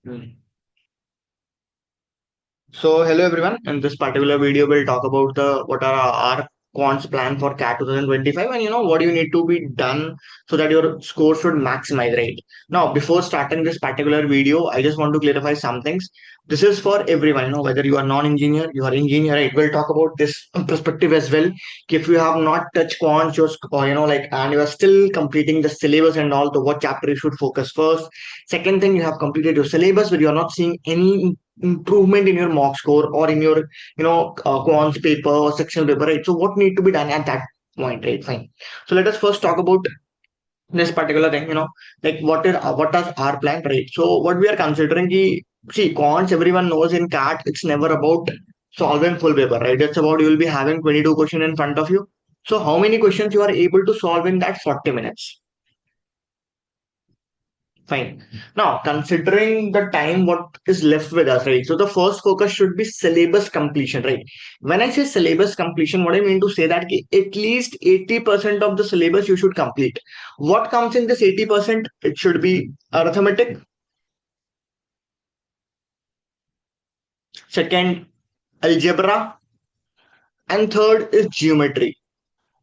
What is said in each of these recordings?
Hmm. So hello everyone. In this particular video, we'll talk about the what are our quants plan for CAT 2025 and what you need to be done so that your score should maximize, right? Now, before starting this particular video, I just want to clarify some things. This is for everyone, whether you are non-engineer, you are engineer, right? We'll talk about this perspective as well. If you have not touched quants, or and you are still completing the syllabus and all, to what chapter you should focus first. Second thing, you have completed your syllabus, but you are not seeing any improvement in your mock score or in your quants paper or sectional paper, right? So what need to be done at that point, right? Fine. So let us first talk about this particular thing, like what is our plan, right? So what we are considering ki, see, quants, everyone knows in CAT it's never about solving full paper, right? It's about you will be having 22 questions in front of you. So how many questions you are able to solve in that 40 minutes? Fine. Now, considering the time what is left with us, right? So the first focus should be syllabus completion, right? When I say syllabus completion, what I mean to say that at least 80% of the syllabus you should complete. What comes in this 80%? It should be arithmetic. Second, algebra. And third is geometry.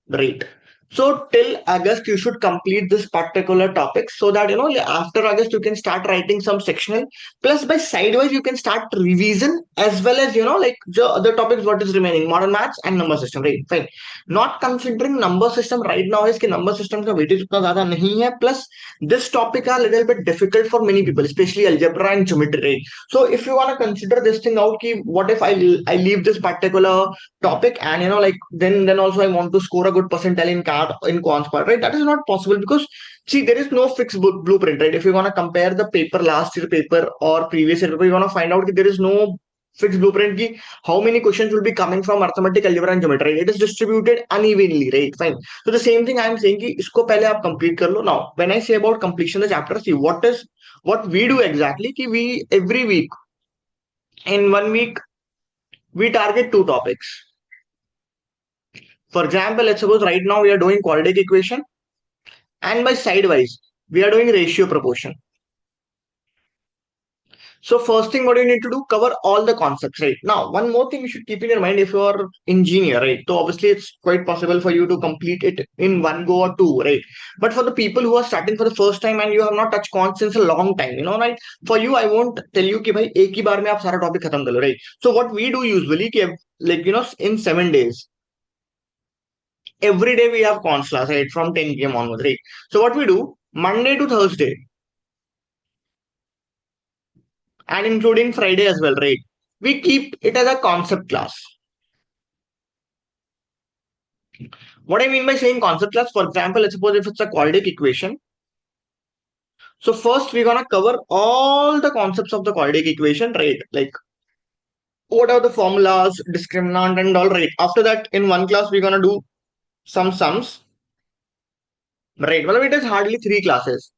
Right. So till August, you should complete this particular topic so that after August you can start writing some sectional. Plus, by sidewise you can start revision as well as like the other topics what is remaining, modern maths and number system. Right. Fine. Not considering number system right now is कि number system का weightage उतना ज़्यादा नहीं है. Plus, this topic are little bit difficult for many people, especially algebra and geometry. Right. So if you want to consider this thing out, कि what if I leave this particular topic and like then also I want to score a good percentile in CAT in quants part, right? That is not possible because see there is no fixed blueprint, right? If you want to compare the paper last year paper or previous year paper, you want to find out that there is no fixed blueprint ki how many questions will be coming from arithmetic, algebra and geometry, right? It is distributed unevenly, right? Fine. So the same thing I am saying ki isko pehle aap complete kar lo. Now when I say about completion of the chapter, see what we do exactly ki we every week in 1 week we target two topics. For example, let's suppose right now we are doing quadratic equation and by sidewise we are doing ratio proportion. So first thing what you need to do, cover all the concepts, right? Now, one more thing you should keep in your mind if you are engineer, right? So obviously it's quite possible for you to complete it in one go or two, right? But for the people who are starting for the first time and you have not touched quants since a long time, right? For you, I won't tell you कि भाई एक ही बार में आप सारा topic खत्म कर लो, right? So what we do usually कि like in 7 days, every day we have cons class, right? From 10 p.m. onwards, right? So what we do, Monday to Thursday, and including Friday as well, right? We keep it as a concept class. What I mean by saying concept class, for example, let's suppose if it's a quadratic equation. So first we're gonna cover all the concepts of the quadratic equation, right? Like what are the formulas, discriminant and all, right? After that, in one class, we're gonna do some sums, right? Well, it is hardly three classes,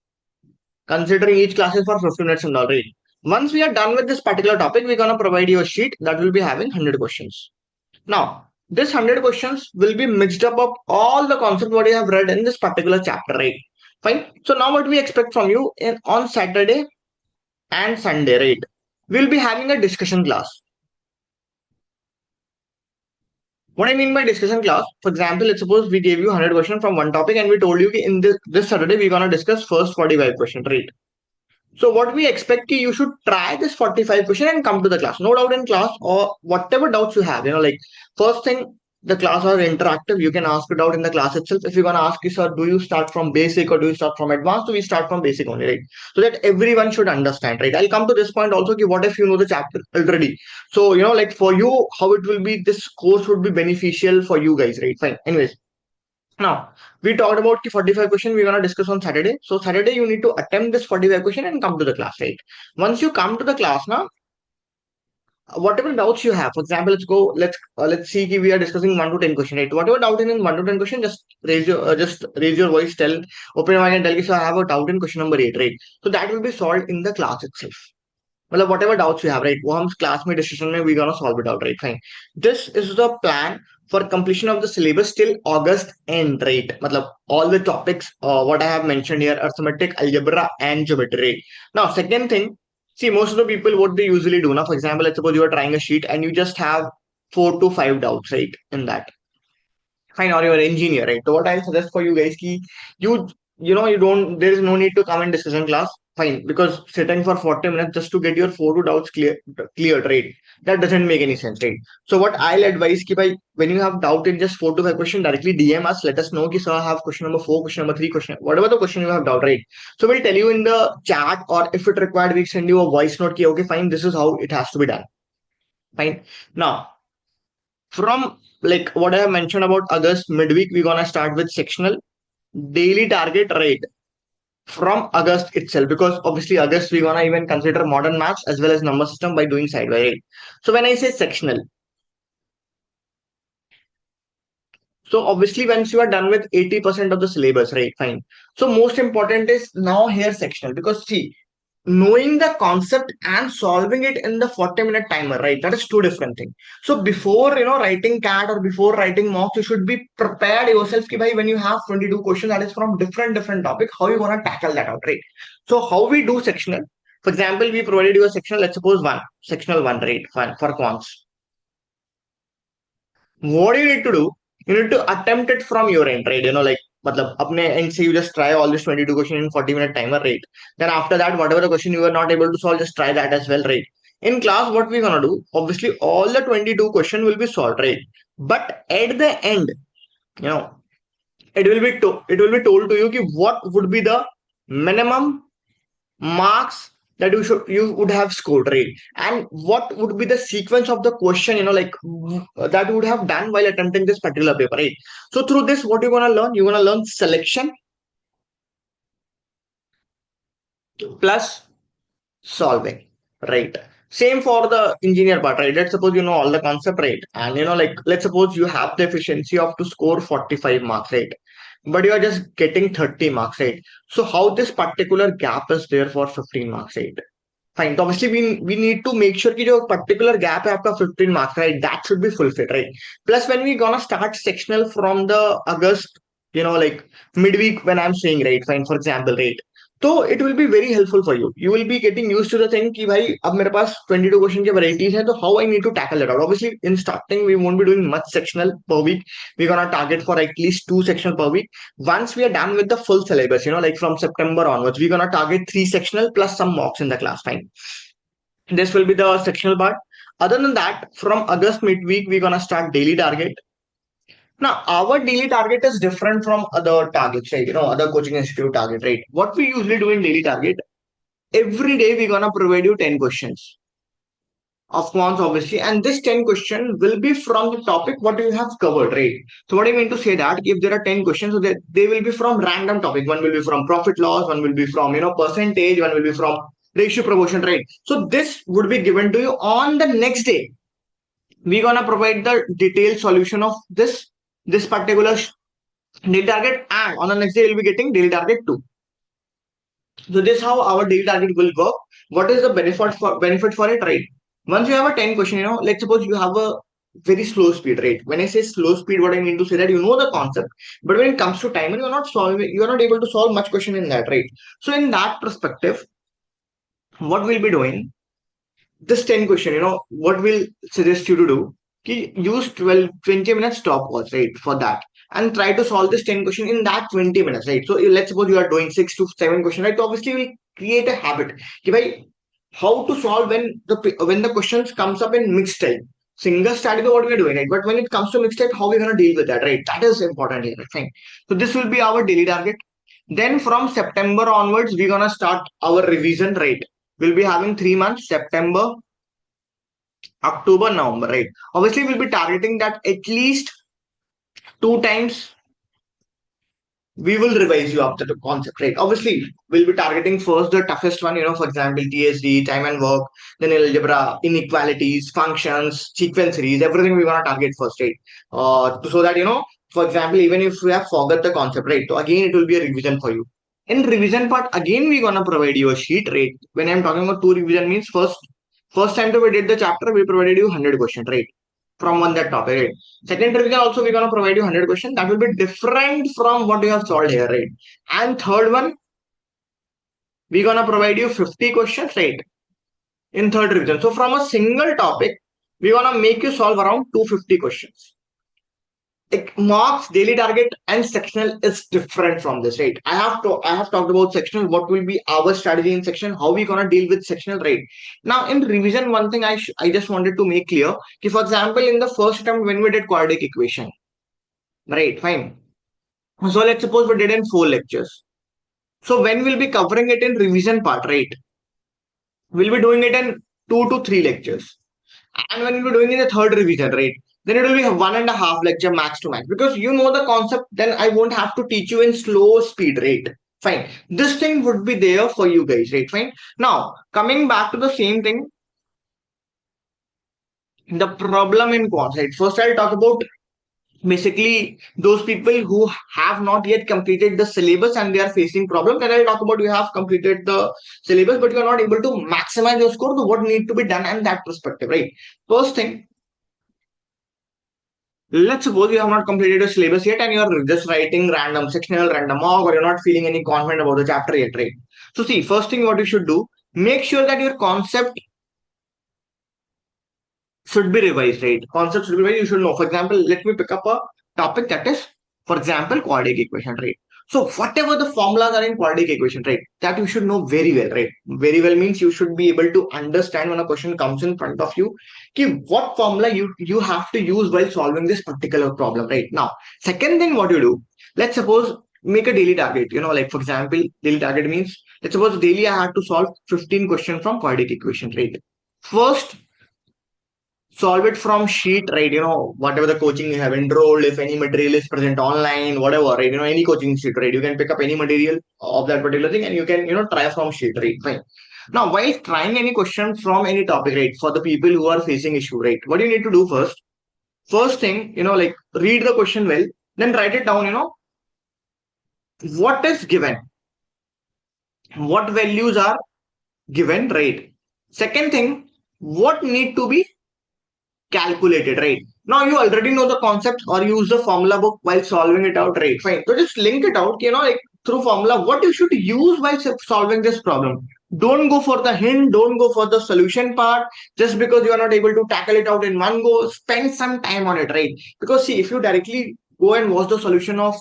considering each class is for 15 minutes and all, right? Once we are done with this particular topic, we're gonna provide you a sheet that will be having 100 questions. Now, this 100 questions will be mixed up of all the concepts what you have read in this particular chapter, right? Fine. So now what we expect from you on Saturday and Sunday, right? We'll be having a discussion class. What I mean by discussion class, for example, let's suppose we gave you 100 questions from one topic and we told you in this Saturday we're gonna discuss first 45 questions, right? So what we expect is you should try this 45 question and come to the class. No doubt in class or whatever doubts you have. Like first thing, the class are interactive. You can ask a doubt in the class itself. If you're gonna ask you, sir, do you start from basic or do you start from advanced? So we start from basic only, right? So that everyone should understand, right? I'll come to this point also. What if you know the chapter already? So like for you, how it will be. This course would be beneficial for you guys, right? Fine. Anyways, now, we talked about the 45 question we're gonna discuss on Saturday. So Saturday you need to attempt this 45 question and come to the class, right? Once you come to the class now, whatever doubts you have, for example, let's see if we are discussing 1 to 10 question, right? Whatever doubt in 1 to 10 question, just raise your voice, open your mind and tell me, so I have a doubt in question number 8, right? So that will be solved in the class itself. Well, whatever doubts you have, right? वो हम class में discussion में we gonna solve it out, right? Fine. This is the plan for completion of the syllabus till August end, right? मतलब all the topics what I have mentioned here, arithmetic, algebra, and geometry. Now, second thing, See, most of the people, what they usually do now, for example, let's suppose you are trying a sheet and you just have 4 to 5 doubts, right? In that, fine, or you're an engineer, right? So what I suggest for you guys, ki you you don't, there is no need to come in discussion class, fine, because sitting for 40 minutes just to get your 4 doubts cleared, right? That doesn't make any sense, right? So what I'll advise, ki bhai, when you have doubt in just 4 to 5 questions, directly DM us, let us know ki sir, I have question number 4, question number 3, question whatever the question you have doubt, right? So we'll tell you in the chat, or if it required, we send you a voice note ki okay, fine, this is how it has to be done, fine. Now from like what I have mentioned about August midweek, we're gonna start with sectional daily target rate from August itself, because obviously August we're gonna even consider modern maths as well as number system by doing side by side. So when I say sectional, so obviously once you are done with 80% of the syllabus, right? Fine. So most important is now here sectional, because see, knowing the concept and solving it in the 40-minute timer, right? That is two different things. So before writing CAT or before writing mocks, you should be prepared yourself ki bhai, when you have 22 questions that is from different topic, how you gonna tackle that out, right? So how we do sectional, for example, we provided you a sectional, let's suppose one sectional one, right? Fine, for quants. What do you need to do? You need to attempt it from your end, right? Like matlab, apne end se you just try all this 22 question in 40-minute timer, right? Then after that, whatever the question you are not able to solve, just try that as well, right? In class, what we're gonna do, obviously all the 22 question will be solved, right? But at the end, you know, it will be told to you ki what would be the minimum marks that you would have scored, right? And what would be the sequence of the question, like that would have done while attempting this particular paper, right? So through this, what you're gonna learn, you're gonna learn selection plus solving, right? Same for the engineer part, right? Let's suppose you know all the concept, right? And like let's suppose you have the efficiency of to score 45 marks, right? But you are just getting 30 marks, right? So how this particular gap is there for 15 marks, right? Fine. So obviously, we need to make sure that your particular gap after 15 marks, right? That should be fulfilled, right? Plus, when we gonna start sectional from the August, like midweek when I'm saying, right? Fine. For example, right? So it will be very helpful for you. You will be getting used to the thing कि भाई अब मेरे पास 22 question के varieties हैं, तो how I need to tackle it out. Obviously, in starting we won't be doing much sectional per week. We're gonna target for at least 2 sectional per week. Once we are done with the full syllabus, like from September onwards, we're gonna target 3 sectional plus some mocks in the class. Fine. This will be the sectional part. Other than that, from August midweek, we're gonna start daily target. Now, our daily target is different from other targets, right? Other coaching institute target, right? What we usually do in daily target, every day we're gonna provide you 10 questions of quants, obviously, and this 10 question will be from the topic what you have covered, right? So what I mean to say that if there are 10 questions, so they will be from random topic. One will be from profit loss, one will be from percentage, one will be from ratio proportion, right? So this would be given to you on the next day. We're gonna provide the detailed solution of this particular daily target, and on the next day you'll be getting daily target 2. So this is how our daily target will work. What is the benefit for it, right? Once you have a 10 question, let's suppose you have a very slow speed, right? When I say slow speed, what I mean to say that you know the concept, but when it comes to timer, you are not able to solve much question in that, right? So in that perspective, what we'll be doing, this 10 question, what we'll suggest you to do, use 20 minutes stop watch, right, for that, and try to solve this 10 question in that 20 minutes, right? So let's suppose you are doing 6 to 7 question, right? So obviously we'll create a habit. Okay, bhai, how to solve when the questions comes up in mixed type. Single static is what we're doing, right? But when it comes to mixed type, how we're gonna deal with that, right? That is important here, I think. So this will be our daily target. Then from September onwards, we're gonna start our revision, right? We'll be having 3 months, September, October, November, right? Obviously, we'll be targeting that at least 2 times we will revise you after the concept, right? Obviously, we'll be targeting first the toughest one, for example, TSD, time and work, then algebra, inequalities, functions, sequence series, everything we want to target first, right? So that, for example, even if we have forgot the concept, right? So again, it will be a revision for you. In revision part, again, we're gonna provide you a sheet, right? When I'm talking about two revision means first time that we did the chapter, we provided you 100 questions, right? From on that topic, right? Second revision also we're gonna provide you 100 questions. That will be different from what you have solved here, right? And third one, we're gonna provide you 50 questions, right? in third revision. So from a single topic, we want to make you solve around 250 questions. Like marks, daily target, and sectional is different from this, right? I have talked about sectional, what will be our strategy in section, how we gonna deal with sectional, right? Now in revision, one thing I just wanted to make clear. Okay, for example, in the first attempt when we did quadratic equation, right? Fine. So let's suppose we did in 4 lectures. So when we'll be covering it in revision part, right? We'll be doing it in 2 to 3 lectures. And when we're doing in the third revision, right, then it will be 1.5 lecture max to max, because you know the concept. Then I won't have to teach you in slow speed, right? Fine, this thing would be there for you guys, right? Fine. Now coming back to the same thing, the problem in quants, right? First I'll talk about basically those people who have not yet completed the syllabus and they are facing problems. And I'll talk about you have completed the syllabus but you are not able to maximize your score, to what need to be done and that perspective, right? First thing, let's suppose you have not completed a syllabus yet and you're just writing random sectional, random mock, or you're not feeling any confident about the chapter yet, right? So see, first thing what you should do, make sure that your concept should be revised, right? Concept should be revised. You should know. For example, let me pick up a topic that is, for example, quadratic equation, right? So whatever the formulas are in quadratic equation, right? That you should know very well, right? Very well means you should be able to understand when a question comes in front of you, what formula you have to use while solving this particular problem, right? Now, second thing, what you do, let's suppose make a daily target. Like for example, daily target means, let's suppose daily I have to solve 15 questions from quadratic equation, right? First, solve it from sheet, right? Whatever the coaching you have enrolled, if any material is present online, whatever, right? Any coaching sheet, right? You can pick up any material of that particular thing and you can try from sheet, right? Fine. Now while trying any question from any topic, right, for the people who are facing issue, right, what you need to do first thing, like read the question well, then write it down, what is given, what values are given, right? Second thing, what need to be calculated, right? Now you already know the concept or use the formula book while solving it out, right? Fine. So just link it out, like through formula, what you should use while solving this problem. Don't go for the hint, don't go for the solution part just because you are not able to tackle it out in one go. Spend some time on it, right? Because see, if you directly go and watch the solution of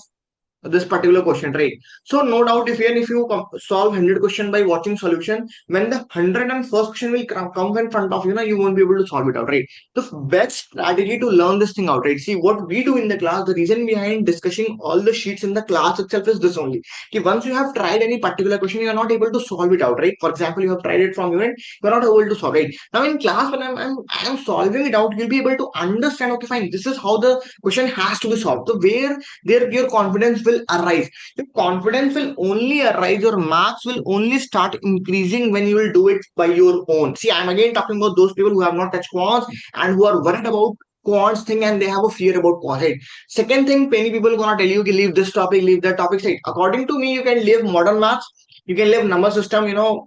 this particular question, right? So no doubt, if even if you solve 100 question by watching solution, when the 101st question will come in front of you, you won't be able to solve it out, right? The best strategy to learn this thing out, right? See, what we do in the class, the reason behind discussing all the sheets in the class itself is this only. Okay, once you have tried any particular question, you are not able to solve it out, right? For example, you have tried it from your end, you are not able to solve it. Now in class, when I'm solving it out, you'll be able to understand, okay, fine, this is how the question has to be solved. So where there your confidence will arise. Your confidence will only arise, your marks will only start increasing when you will do it by your own. See, I'm again talking about those people who have not touched quants and who are worried about quants thing and they have a fear about quants, right? Second thing, many people gonna tell you, leave this topic, leave that topic, right? According to me, you can leave modern maths, you can leave number system,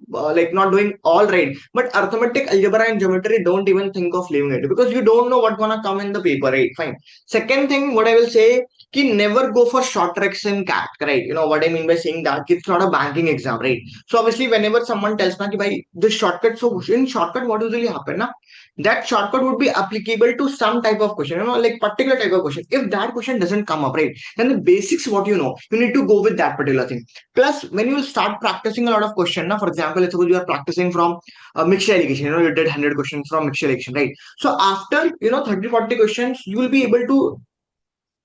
like not doing all right, but arithmetic, algebra and geometry, don't even think of leaving it because you don't know what's gonna come in the paper, right? Fine. Second thing, what I will say, never go for short tricks in CAT, right? You know what I mean by saying that it's not a banking exam, right? So obviously, whenever someone tells me, by this shortcut, so in shortcut, what usually happen, na? That shortcut would be applicable to some type of question, like particular type of question. If that question doesn't come up, right, then the basics, what you need to go with that particular thing. Plus, when you start practicing a lot of question, na, for example, let's suppose you are practicing from mixture allocation, you did 100 questions from mixture allocation, right? So after 30-40 questions, you will be able to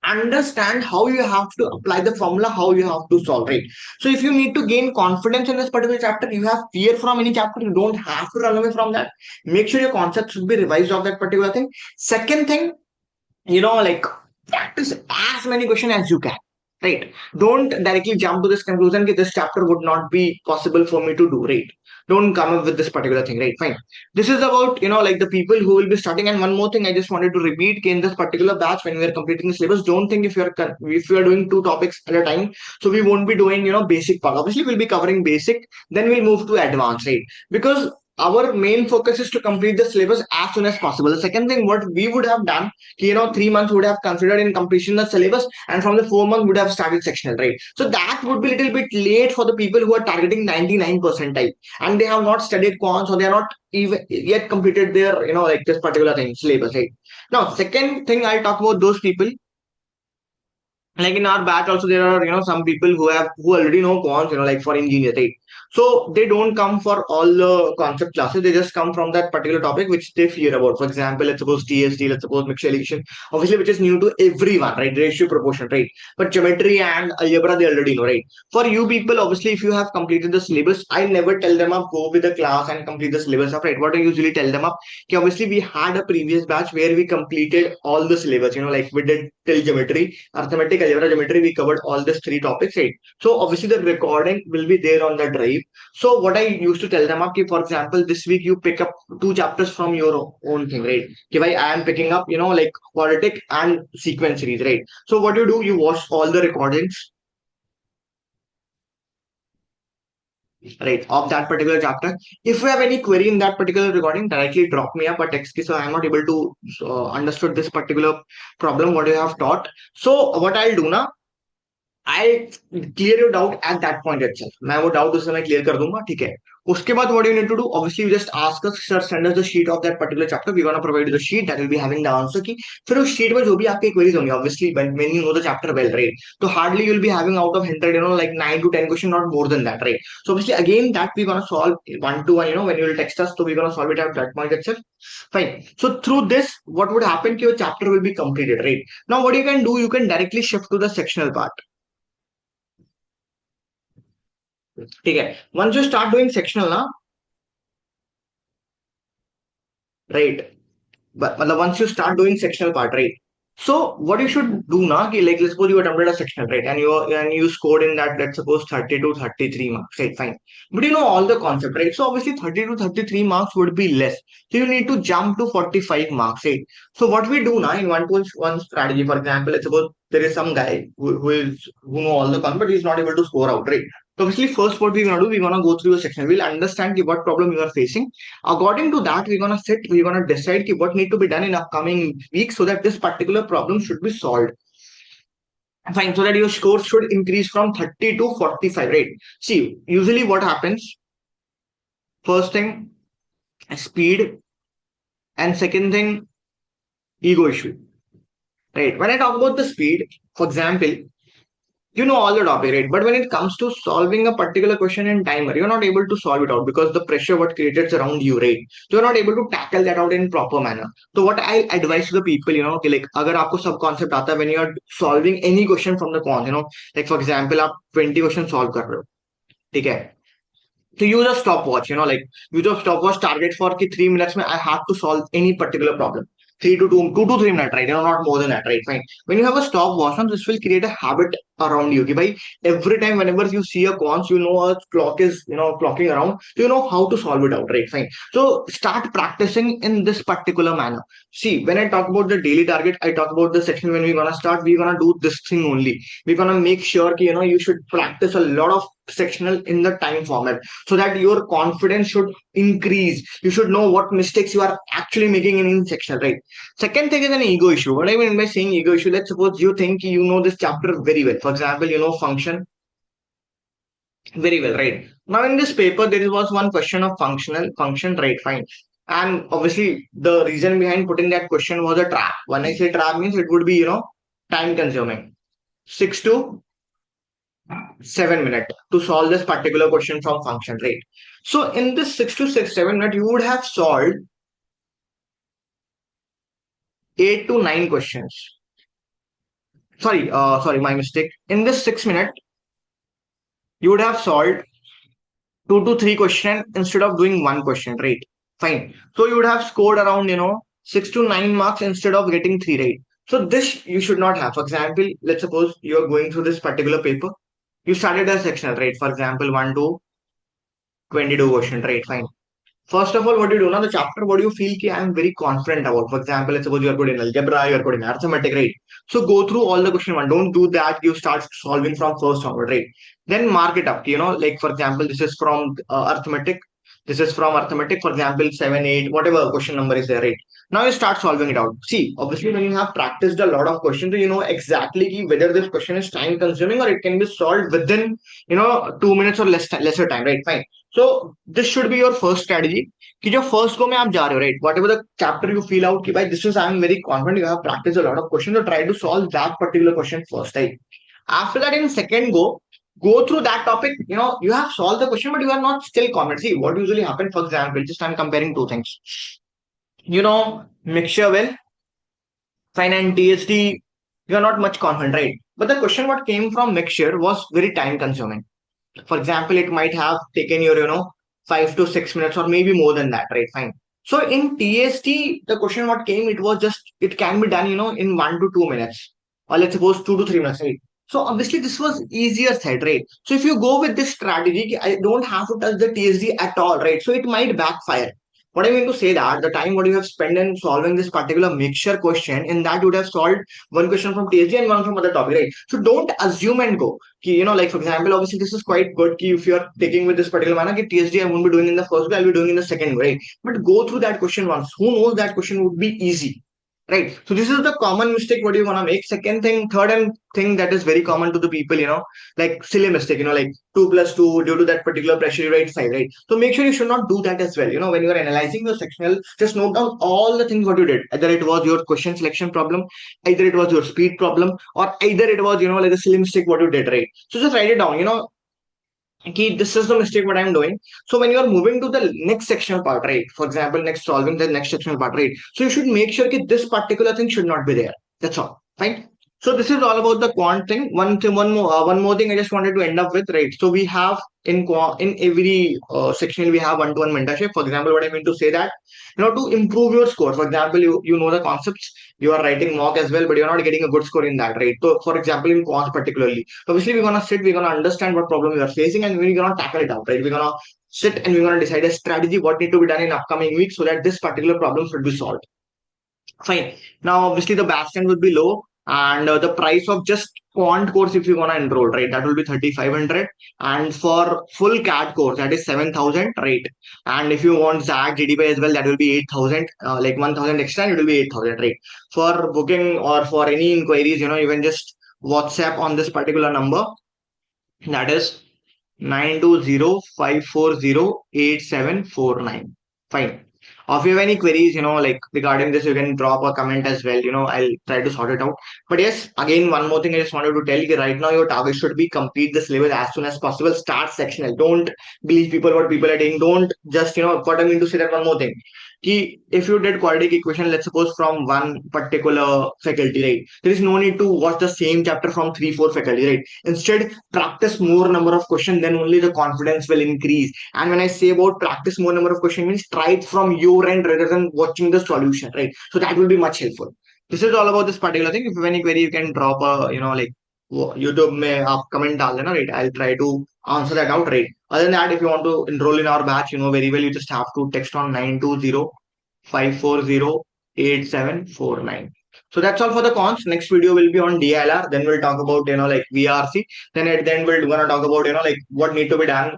understand how you have to apply the formula, how you have to solve it. So if you need to gain confidence in this particular chapter, you have fear from any chapter, you don't have to run away from that. Make sure your concept should be revised of that particular thing. Second thing, like practice as many questions as you can, right? Don't directly jump to this conclusion that this chapter would not be possible for me to do, right? Don't come up with this particular thing, right? Fine. This is about, like the people who will be starting. And one more thing I just wanted to repeat, in this particular batch, when we are completing the syllabus, don't think if you are doing 2 topics at a time, so we won't be doing, basic part. Obviously, we'll be covering basic, then we'll move to advanced, right? Because our main focus is to complete the syllabus as soon as possible. The second thing, what we would have done, 3 months would have considered in completion the syllabus, and from the 4 months would have started sectional, right? So that would be a little bit late for the people who are targeting 99 percentile and they have not studied quants or they are not even yet completed their, like this particular thing, syllabus, right? Now, second thing, I'll talk about those people like in our batch also there are some people who already know quants, like for engineers, right? So they don't come for all the concept classes, they just come from that particular topic which they fear about. For example, let's suppose TSD, let's suppose mixed allocation, obviously which is new to everyone, right? Ratio, proportion, right? But geometry and algebra they already know, right? For you people, obviously if you have completed the syllabus, I never tell them up go with the class and complete the syllabus up, right? What I usually tell them up, okay, obviously we had a previous batch where we completed all the syllabus, like we did till geometry, arithmetic, algebra, geometry, we covered all these three topics, right? So obviously the recording will be there on the drive. So what I used to tell them, okay, for example, this week you pick up two chapters from your own thing, right? Okay, I am picking up, like quadratic and sequence series, right? So what you do, you watch all the recordings, right, of that particular chapter. If you have any query in that particular recording, directly drop me up a text, so I am not able to understood this particular problem what you have taught. So what I'll do now, I clear your doubt at that point itself. मैं वो doubt उस समय clear कर दूंगा, ठीक है? उसके बाद what you need to do, obviously you just ask us, sir send us the sheet of that particular chapter, we're gonna provide you the sheet that will be having the answer की. फिर उस sheet में जो भी आपके queries होंगे, obviously when you know the chapter well, right? So hardly you'll be having out of 100, like 9 to 10 question, not more than that, right? So obviously again that we're gonna solve one to one, when you will text us, so we're gonna solve it at that point itself. Fine. So through this, what would happen, your chapter will be completed, right? Now what you can do, you can directly shift to the sectional part. ठीक है, once you start doing sectional ना, right? But मतलब once you start doing sectional part, right? So what you should do now, कि like let's suppose you attempted a sectional, right? And you scored in that, let's suppose 30 to 33 marks, right? Fine. But you know all the concept, right? So obviously 30 to 33 marks would be less. So you need to jump to 45 marks, right? So what we do now in one strategy, for example, let's suppose there is some guy who know all the concept, but he's not able to score out, right? So obviously first what we're gonna do, we're gonna go through a section. We'll understand what problem you are facing. According to that, we're gonna decide what need to be done in upcoming weeks so that this particular problem should be solved. Fine, so that your score should increase from 30 to 45, right? See, usually what happens, first thing, speed, and second thing, ego issue, right? When I talk about the speed, for example, you know all the topic, right? But when it comes to solving a particular question in timer, you're not able to solve it out because the pressure what created around you, right? So you're not able to tackle that out in proper manner. So what I advise to the people, कि like अगर आपको सब concept आता है when you are solving any question from the con, like for example आप 20 question solve कर रहे हो, ठीक है? To use a stopwatch, like use a stopwatch target for 3 minutes. I have to solve any particular problem. 2 to 3 minutes, right? Not more than that, right? Fine. When you have a stopwatch, this will create a habit around you. Okay, bhai, every time, whenever you see a cons, a clock is, clocking around, so you know how to solve it out, right? Fine. So start practicing in this particular manner. See, when I talk about the daily target, I talk about the section when we're gonna start, we're gonna do this thing only. We're gonna make sure, you should practice a lot of sectional in the time format so that your confidence should increase. You should know what mistakes you are actually making in sectional, right? Second thing is an ego issue. What I mean by saying ego issue, let's suppose you think you know this chapter very well. For example, you know function very well, right? Now in this paper, there was one question of functional function, right? Fine. And obviously, the reason behind putting that question was a trap. When I say trap means it would be, time consuming. 6 to 7 minutes to solve this particular question from function, right? So in this 6 to 7 minutes, you would have solved 8 to 9 questions. Sorry, my mistake. In this 6 minutes, you would have solved 2 to 3 questions instead of doing one question, right? Fine. So you would have scored around, 6 to 9 marks instead of getting three, right? So this you should not have. For example, let's suppose you are going through this particular paper. You started a sectional, right? For example, 1 to 22 question, right? Fine. First of all, what you do now, the chapter, what do you feel I am very confident about? For example, let's suppose you are good in algebra, you are good in arithmetic, right? So go through all the question one. Don't do that. You start solving from first onward, right? Then mark it up. Like for example, this is from arithmetic. This is from arithmetic, for example, 7, 8, whatever question number is there, right? Now you start solving it out. See, obviously, when you have practiced a lot of questions, you know exactly whether this question is time consuming or it can be solved within, 2 minutes or lesser time, right? Fine. So this should be your first strategy. कि जो first go में आप जा रहे हो, right? Whatever the chapter you feel out, कि भाई this is, I am very confident you have practiced a lot of questions, so try to solve that particular question first, right? After that, in second go through that topic. You have solved the question, but you are not still confident. See, what usually happens, for example, just I'm comparing two things. Mixture well, fine, and TSD, you are not much confident, right? But the question what came from mixture was very time consuming. For example, it might have taken your, 5 to 6 minutes or maybe more than that, right? Fine. So in TST, the question what came, it was just, it can be done, in 1 to 2 minutes, or let's suppose 2 to 3 minutes, right? So obviously this was easier side, right? So if you go with this strategy, I don't have to touch the TSD at all, right? So it might backfire. What I mean to say that the time what you have spent in solving this particular mixture question, in that you would have solved one question from TSD and one from other topic, right? So don't assume and go. Like for example, obviously this is quite good. If you're taking with this particular manner, TSD I won't be doing in the first way, I'll be doing in the second way, right? But go through that question once. Who knows that question would be easy, right? So this is the common mistake what you want to make. Second thing, third and thing that is very common to the people, like silly mistake, like 2 plus 2 due to that particular pressure you write 5, right? So make sure you should not do that as well. When you are analyzing your sectional, just note down all the things what you did. Either it was your question selection problem, either it was your speed problem, or either it was, like a silly mistake what you did, right? So just write it down. Okay, this is the mistake what I'm doing. So when you are moving to the next sectional part, right? For example, next solving the next sectional part, right? So you should make sure that this particular thing should not be there. That's all. Fine. So this is all about the quant thing. One more thing I just wanted to end up with, right? So we have in every section we have one-to-one mentorship. For example, what I mean to say that, to improve your score. For example, you know the concepts, you are writing mock as well, but you're not getting a good score in that, right? So for example, in quants particularly, so obviously we're gonna understand what problem we are facing, and we're gonna tackle it out, right? We're gonna sit and we're gonna decide a strategy what need to be done in upcoming weeks so that this particular problem should be solved. Fine. Now, obviously, the bastion would be low, and the price of just quant course, if you want to enroll, right, that will be 3,500. And for full CAT course, that is 7,000, right? And if you want ZAG, GDP as well, that will be 8,000, like 1,000 extra, and it will be 8,000, right? For booking or for any inquiries, you can just WhatsApp on this particular number, that is 920-540-8749. Fine. Or if you have any queries, like regarding this, you can drop a comment as well. I'll try to sort it out. But yes, again, one more thing I just wanted to tell you, right now your target should be complete the syllabus as soon as possible. Start sectional. Don't believe what people are doing. Don't just, what I mean to say that one more thing. If you did quadratic equation, let's suppose from one particular faculty, right? There is no need to watch the same chapter from 3, 4 faculty, right? Instead, practice more number of questions, then only the confidence will increase. And when I say about practice more number of questions, means try it from your end rather than watching the solution, right? So that will be much helpful. This is all about this particular thing. If you have any query, you can drop a, like YouTube में आप comment डाल देना, right? I'll try to answer that out, right? Other than that, if you want to enroll in our batch, very well, you just have to text on 920-540-8749. So that's all for the cons. Next video will be on DLR. Then we'll talk about, like VRC. Then at the end, we're gonna talk about, like what need to be done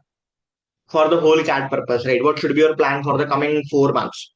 for the whole CAT purpose, right? What should be your plan for the coming 4 months?